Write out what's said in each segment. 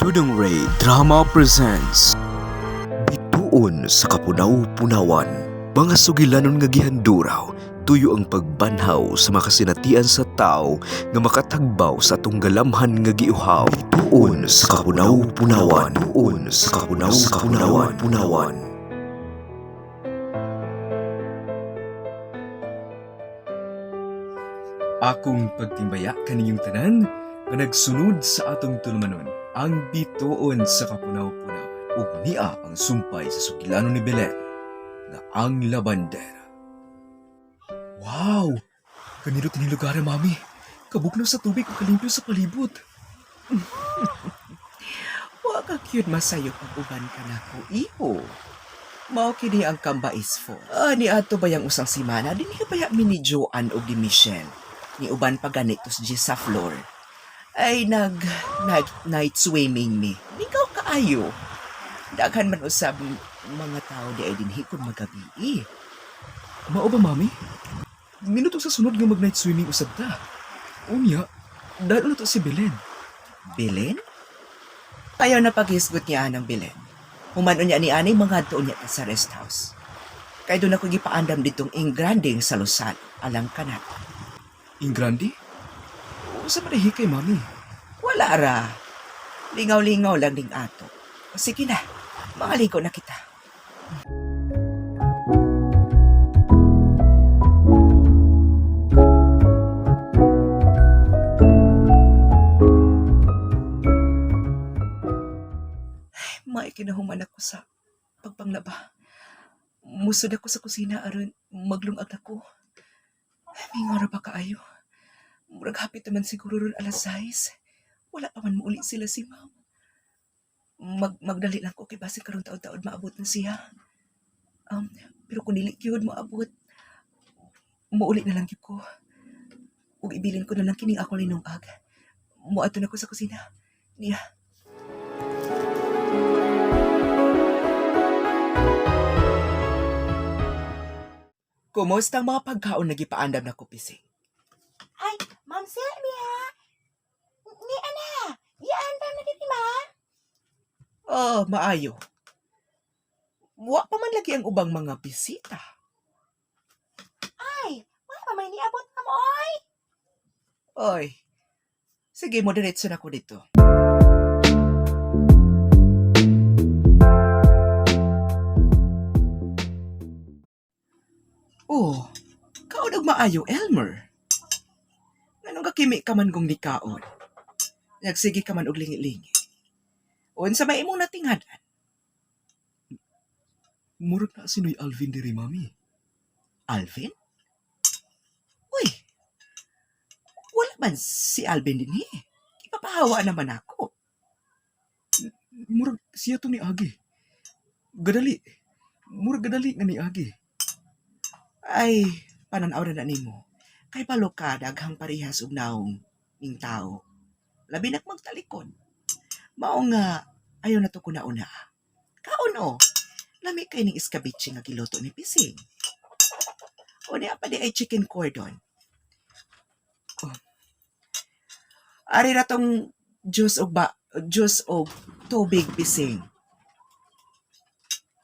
Tudong Ray Drama presents Bituon sa Kapunaw-Punawan. Mga sugilanon nga gihanduraw, tuyo ang pagbanhaw sa makasinatian sa tao nga makatagbaw sa atong galamhan nga giuhaw. Bituon sa Kapunaw-Punawan. Bituon sa Kapunaw-Punawan. Akong pagtimbaya kaniyong tanan nga nagsunod sa atong tulumanon ang bituon sa kapunaw-punaw ug niya ang sumpay sa sugilanon ni Belen nga ang Labandera. Wow! Kanino tini lugar, mami? Kabuknaw sa tubig ug kalimpyo sa palibot. Wa ka cute masayo pag uban ka nako, iho. Mao kini ang kambais fo. Ni ato ba yang usang simana dinhi ka baya mi ni Joan og ni Michelle. Ni uban pa ganitos di sa floor. Ay night swimming mi. Ikaw kaayo. Daghan man usab mga tao di ay dinhi kun magabi. Mao ba, mami? Minuto sa sunod nga mag-night swimming usab ta. Unya, dahil na to si Belen. Belen? Ayaw na paghisgot niya ng Belen. Humano niya ni anay mga doon niya sa rest house. Kaya doon ako gipaandam ditong ingranding sa Luzon, alang kanat. Ingrandi? O sa panahi kay mami? Wala ra. Lingaw-lingaw lang ding ato. O sige na, mangaligo na kita. May kinahuman ako sa pagpanglaba. Musod ako sa kusina aron maglungag ako. Mingara pa kaayo. Murag hapit naman siguro ron alas 6. Wala pa man mauli sila si ma'am. Magdali lang ko kay basin karon taod-taod maabot na siya. Pero kung dili gyud maabot, mauli na lang gyud ko. Ug ibilin ko na lang kining akong linungag. Muadto na ko sa kusina. Niya. Kumusta ang mga pagkaon na gipaandam na kupising? Ay, Ma'am Silvia! Ni ana! Iandam na din ni Ma! Maayo. Wa pa man lagi ang ubang mga bisita. Ay, wala pa may niabot na mo, oy! Oy, sige mo diretso na ko dito. Oh, kaon og maayo, Elmer. Nganong kakimi ka man kung di kaon? Nagsige ka man og lingi-lingi. Unsa may imong natinghadan? Murag na sinoy Alvin diri, mami. Alvin? Uy, wala man si Alvin din eh. Ipapahawa naman ako. Murag siya to ni Agi. Gadali. Murag gadali nga ni Agi. Ay, pananaw na nimo. Kay palo ka daghang parehas og naong ning tao. Labi nak magtalikod. Mao nga ayo na to ko nauna. Kaon o. Lami kay ning escabeche nga giluto ni Pising. O niya pa di ay chicken cordon. Oh. Ari ra tong juice og tubig Pising.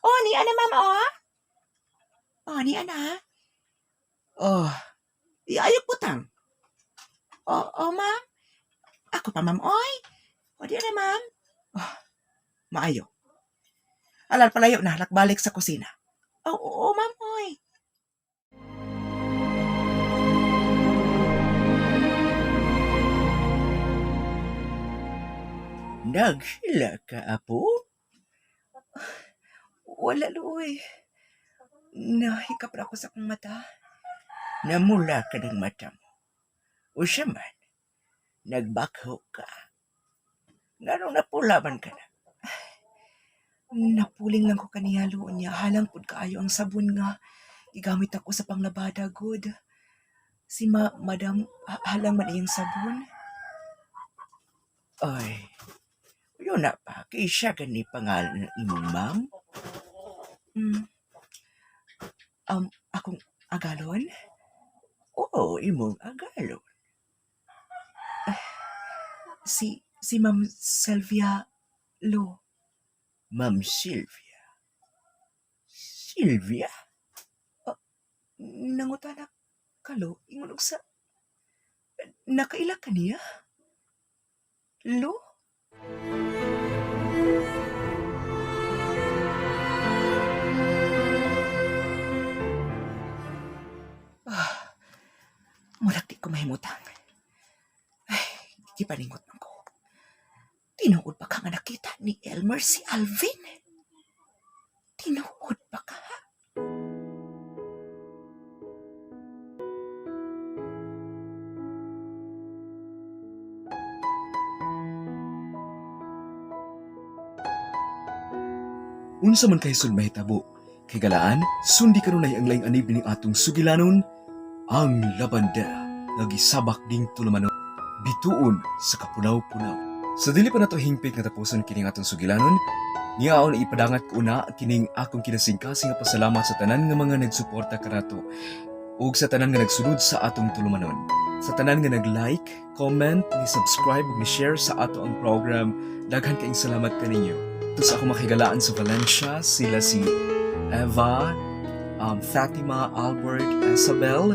Oh, ni ana, Ma'am, oh! Oh, ni ana. Oh, iayok putang. Oh, Ma'am. Ako pa, ma'am, oy. O, di ana, Ma'am. Maayo. Alam palayo na, nakbalik sa kusina. Oo, Ma'am, oy. Nagsila ka, apo? Wala, luoy. Nahikap na ako sa akong mata. Namula ka ng mata mo. O siya man, nagbakho ka. Nganong napulaman ka na? Napuling lang ko kaniya luon niya. Halang pud kaayo ang sabon nga. Igamit ako sa panglabada, good. Si madam, halang man iyang sabon. Ay, yun na pa, kay siya gani pangalan ng imong ma'am? Akong agalon? Oo, imong agalon. Si Ma'am Silvia Lo, Ma'am Silvia. Silvia? nangutana ka lo, ingon og sa nakaila ka niya? Lo? Murag di ko mahimutang. Ay, gipaningot man ko. Tinuod pa ka nga nakita ni Elmer si Alvin? Tinuod pa ka? Unsa man kay sud mahitabo? Kay galaan, sundi kanunay ang laing anib ni atong sugilanon, ang Labandera, nga gisabak ding tulumanon, bituon sa kapunaw-punaw. Sa dili pa nato hingpit nga tapuson kining atong sugilanon, niyaon ipadangat ko una kining akong kinasingkasing nga pasalamat sa tanan nga mga nagsuporta kanato ug sa tanan nga nagsunod sa atong tulumanon. Sa tanan nga nag-like, comment, ni subscribe ug ni share sa ato ang program, daghan kaayong salamat kaninyo. Ito sa akong makigalaan sa Valencia, sila si Eva, Fatima, Albert, Isabel,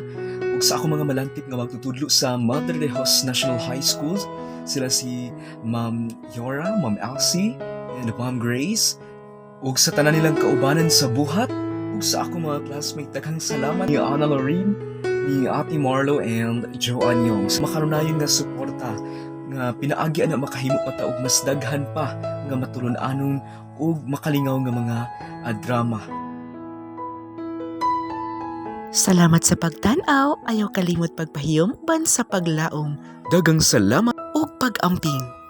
ug sa akong mga malantip nga magtutudlo sa Mother de Dios National High School, sila si Ma'am Yora, Ma'am Elsie, and Ma'am Grace, ug sa tanan nilang kaubanan sa buhat, ug sa akong mga classmate, daghang salamat ni Ana Lorraine, ni Ate Marlo, and Joanne Young. Sa makarunayon nga suporta, nga pinaagi na makahimo pa ta og mas daghan pa nga matulun-anon ug makalingaw nga mga drama. Salamat sa pagtan-aw, ayaw kalimot pagpahiyom ban sa paglaom Dagang salamat. ug pag-amping.